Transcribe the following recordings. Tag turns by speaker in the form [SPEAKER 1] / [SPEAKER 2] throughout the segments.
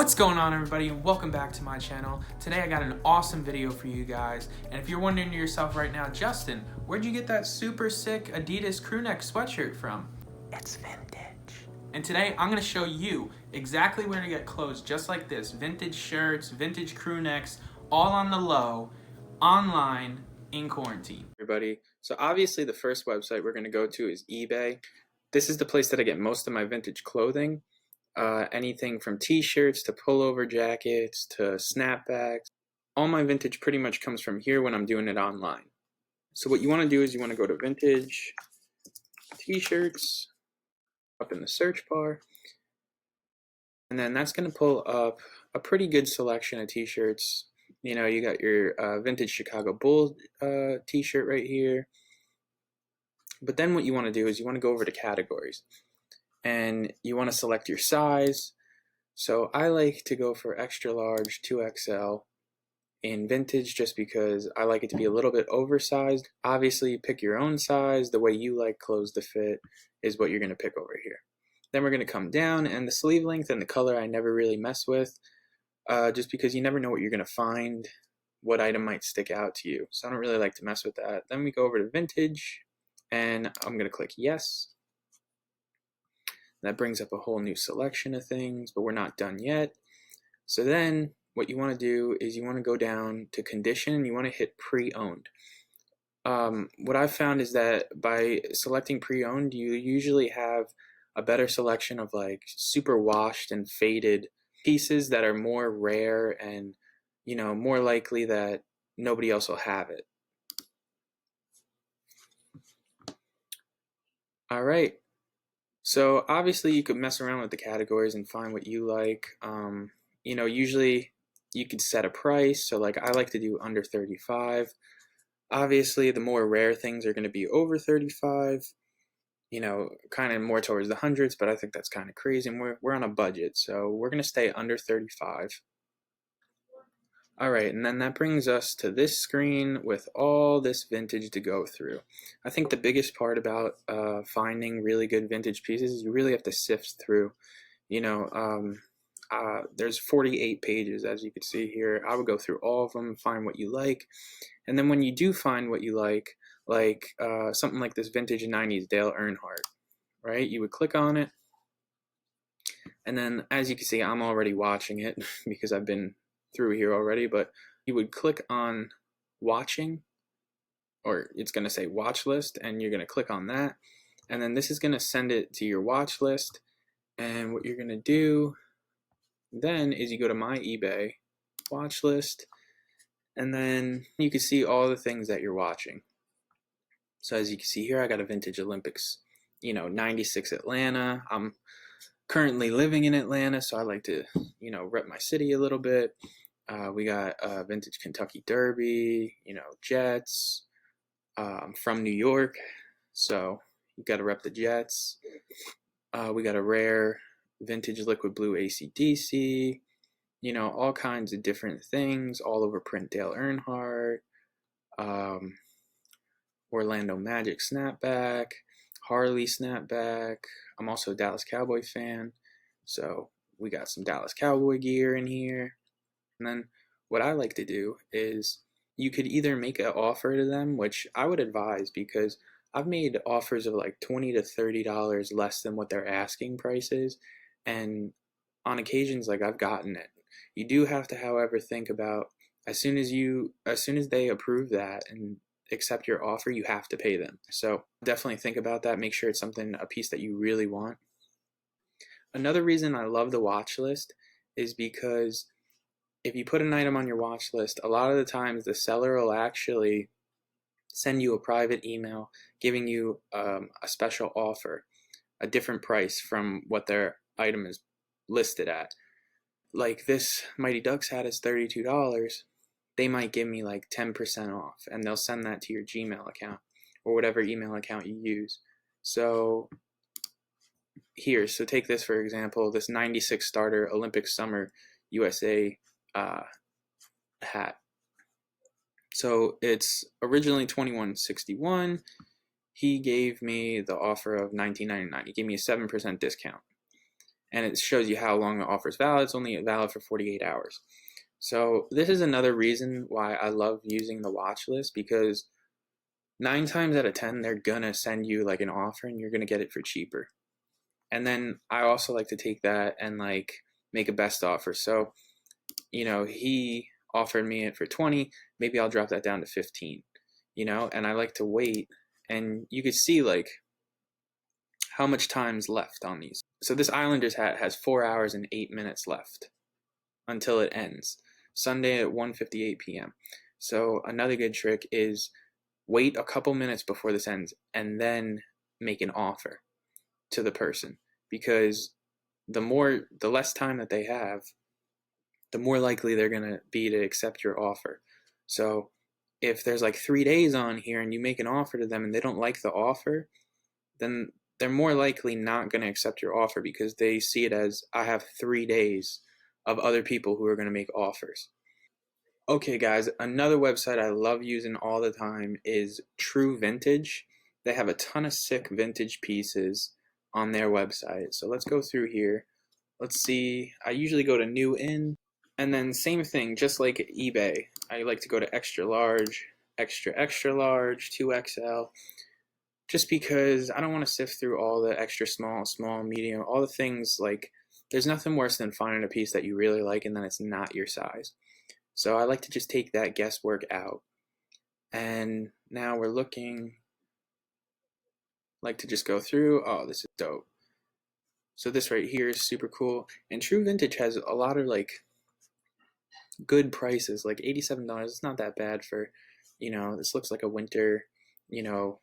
[SPEAKER 1] What's going on, everybody, and welcome back to my channel. Today I got an awesome video for you guys, and if you're wondering to yourself right now, Justin, where'd you get that super sick Adidas crewneck sweatshirt from? It's vintage. And today I'm going to show you exactly where to get clothes just like this. Vintage shirts, vintage crewnecks, all on the low, online, in quarantine. Everybody, so obviously the first website we're going to go to is eBay. This is the place that I get most of my vintage clothing. Anything from t-shirts to pullover jackets to snapbacks. All my vintage pretty much comes from here when I'm doing it online. So what you want to do is you want to go to vintage t-shirts up in the search bar, and then that's going to pull up a pretty good selection of t-shirts. You know, you got your vintage Chicago Bulls t-shirt right here. But then what you want to do is you want to go over to categories, and you want to select your size. So I like to go for extra large 2XL in vintage just because I like it to be a little bit oversized. Obviously, pick your own size. The way you like clothes to fit is what you're going to pick over here. Then we're going to come down, and the sleeve length and the color I never really mess with just because you never know what you're going to find, what item might stick out to you. So I don't really like to mess with that. Then we go over to vintage, and I'm going to click yes. That brings up a whole new selection of things, but we're not done yet. So then what you want to do is you want to go down to condition and you want to hit pre-owned. What I've found is that by selecting pre-owned, you usually have a better selection of like super washed and faded pieces that are more rare and, you know, more likely that nobody else will have it. All right. So obviously you could mess around with the categories and find what you like. You know, usually you could set a price. So like I like to do under 35. Obviously the more rare things are going to be over 35. You know, kind of more towards the hundreds, but I think that's kind of crazy. And we're on a budget, so we're going to stay under 35. Alright, and then that brings us to this screen with all this vintage to go through. I think the biggest part about finding really good vintage pieces is you really have to sift through. You know, there's 48 pages, as you can see here. I would go through all of them, find what you like, and then when you do find what you like something like this vintage 90s Dale Earnhardt, right? You would click on it, and then as you can see, I'm already watching it because I've been through here already, but you would click on watching, or it's going to say watch list, and you're going to click on that, and then this is going to send it to your watch list. And what you're going to do then is you go to my eBay watch list, and then you can see all the things that you're watching. So as you can see here, I got a vintage Olympics, you know, 96 Atlanta. I'm currently living in Atlanta, so I like to, you know, rep my city a little bit. We got vintage Kentucky Derby, you know, Jets. I'm from New York, so you got to rep the Jets. We got a rare vintage liquid blue AC/DC. You know, all kinds of different things, all over print Dale Earnhardt, Orlando Magic snapback, Harley snapback. I'm also a Dallas Cowboy fan, so we got some Dallas Cowboy gear in here. And then what I like to do is you could either make an offer to them, which I would advise because I've made offers of like $20 to $30 less than what their asking price is, and on occasions like I've gotten it. You do have to, however, think about as soon as they approve that and accept your offer, you have to pay them. So definitely think about that. Make sure it's a piece that you really want. Another reason I love the watch list is because if you put an item on your watch list, a lot of the times the seller will actually send you a private email giving you a special offer, a different price from what their item is listed at. Like this Mighty Ducks hat is $32. They might give me like 10% off, and they'll send that to your Gmail account or whatever email account you use. So here, so take this for example, this 96 starter Olympic Summer USA hat. So it's originally $21.61. He gave me the offer of $19.99. He gave me a 7% discount. and it shows you how long the offer is valid. It's only valid for 48 hours. So this is another reason why I love using the watch list, because 9 times out of 10 they're gonna send you like an offer and you're gonna get it for cheaper. And then I also like to take that and like make a best offer. So, you know, he offered me it for 20, maybe I'll drop that down to 15, you know, and I like to wait, and you could see like how much time's left on these. So this Islanders hat has 4 hours and 8 minutes left until it ends, Sunday at 1:58 p.m. So another good trick is wait a couple minutes before this ends and then make an offer to the person, because the less time that they have, the more likely they're going to be to accept your offer. So if there's like 3 days on here and you make an offer to them and they don't like the offer, then they're more likely not going to accept your offer, because they see it as, I have 3 days of other people who are going to make offers. Okay, guys, another website I love using all the time is True Vintage. They have a ton of sick vintage pieces on their website. So let's go through here. Let's see. I usually go to new in, and then same thing, just like eBay. I like to go to extra large, extra large, 2XL, just because I don't want to sift through all the extra small, medium, all the things. Like, there's nothing worse than finding a piece that you really like and then it's not your size. So I like to just take that guesswork out. And now we're looking, like to just go through, oh, this is dope. So this right here is super cool. And True Vintage has a lot of like good prices, like $87. It's not that bad for, you know, this looks like a winter, you know,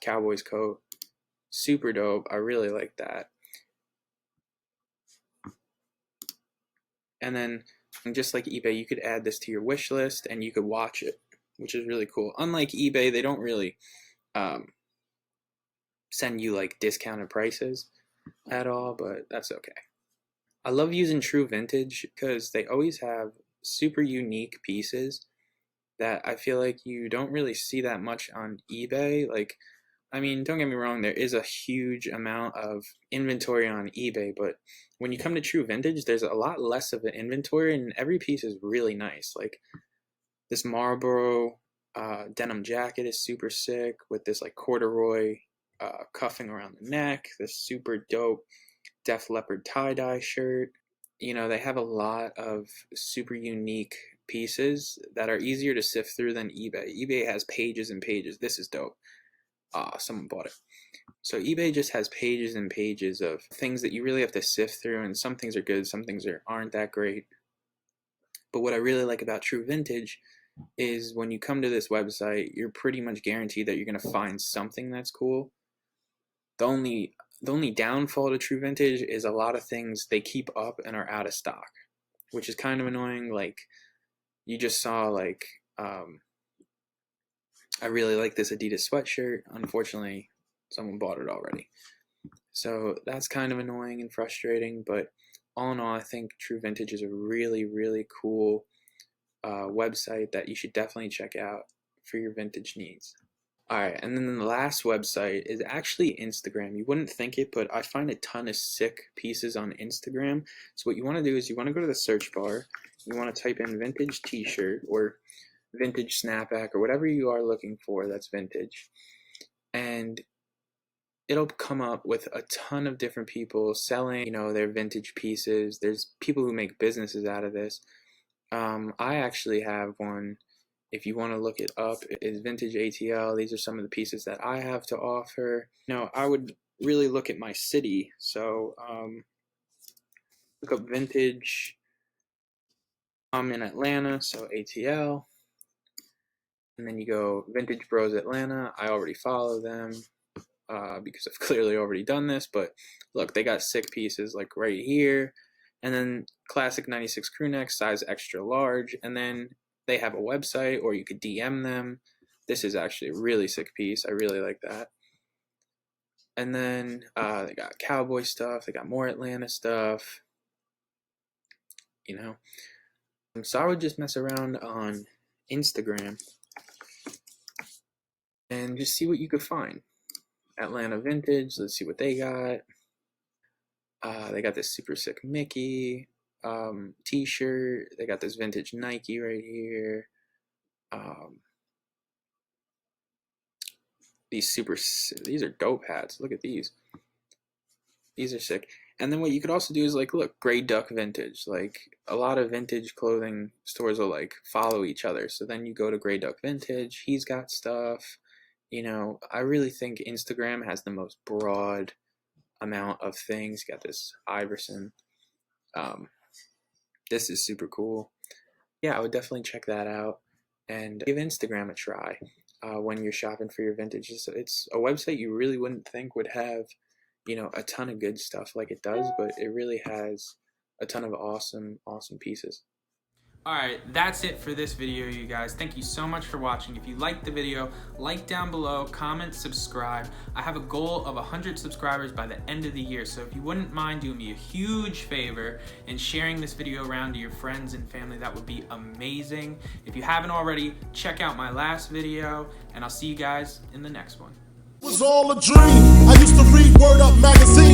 [SPEAKER 1] Cowboys coat. Super dope. I really like that. And then just like eBay, you could add this to your wish list and you could watch it, which is really cool. Unlike eBay, they don't really send you like discounted prices at all, but that's okay. I love using True Vintage because they always have super unique pieces that I feel like you don't really see that much on eBay. Like, I mean, don't get me wrong, there is a huge amount of inventory on eBay, but when you come to True Vintage, there's a lot less of an inventory, and every piece is really nice. Like, this Marlboro denim jacket is super sick with this like corduroy cuffing around the neck, this super dope Def Leppard tie-dye shirt. You know, they have a lot of super unique pieces that are easier to sift through than eBay. eBay has pages and pages. This is dope. Someone bought it. So eBay just has pages and pages of things that you really have to sift through, and some things are good, some things aren't that great. But what I really like about True Vintage is when you come to this website, you're pretty much guaranteed that you're going to find something that's cool. The only downfall to True Vintage is a lot of things they keep up and are out of stock, which is kind of annoying. Like, you just saw like I really like this Adidas sweatshirt. Unfortunately, someone bought it already. So that's kind of annoying and frustrating, but all in all, I think True Vintage is a really, really cool website that you should definitely check out for your vintage needs. Alright, and then the last website is actually Instagram. You wouldn't think it, but I find a ton of sick pieces on Instagram. So what you want to do is you want to go to the search bar, you want to type in vintage t-shirt or vintage snapback or whatever you are looking for that's vintage. And it'll come up with a ton of different people selling, you know, their vintage pieces. There's people who make businesses out of this. I actually have one. If you want to look it up, it is Vintage ATL. These are some of the pieces that I have to offer. You know, I would really look at my city. So look up vintage. I'm in Atlanta, so ATL. And then you go Vintage Bros Atlanta. I already follow them because I've clearly already done this. But look, they got sick pieces like right here. And then classic 96 crew neck, size extra large. And then they have a website, or you could DM them. This is actually a really sick piece. I really like that. And then they got cowboy stuff. They got more Atlanta stuff. You know. So I would just mess around on Instagram and just see what you could find. Atlanta Vintage. Let's see what they got. They got this super sick Mickey t-shirt. They got this vintage Nike right here. These are dope hats. Look at these. These are sick. And then what you could also do is like, look, Gray Duck Vintage. Like a lot of vintage clothing stores will like follow each other. So then you go to Gray Duck Vintage. He's got stuff. You know, I really think Instagram has the most broad amount of things. Got this Iverson. This is super cool. Yeah, I would definitely check that out and give Instagram a try when you're shopping for your vintage. It's a website you really wouldn't think would have, you know, a ton of good stuff like it does, but it really has a ton of awesome pieces. Alright, that's it for this video, you guys. Thank you so much for watching. If you liked the video, like down below, comment, subscribe. I have a goal of 100 subscribers by the end of the year, so if you wouldn't mind doing me a huge favor and sharing this video around to your friends and family, that would be amazing. If you haven't already, check out my last video, and I'll see you guys in the next one.
[SPEAKER 2] It was all a dream. I used to read Word Up magazine.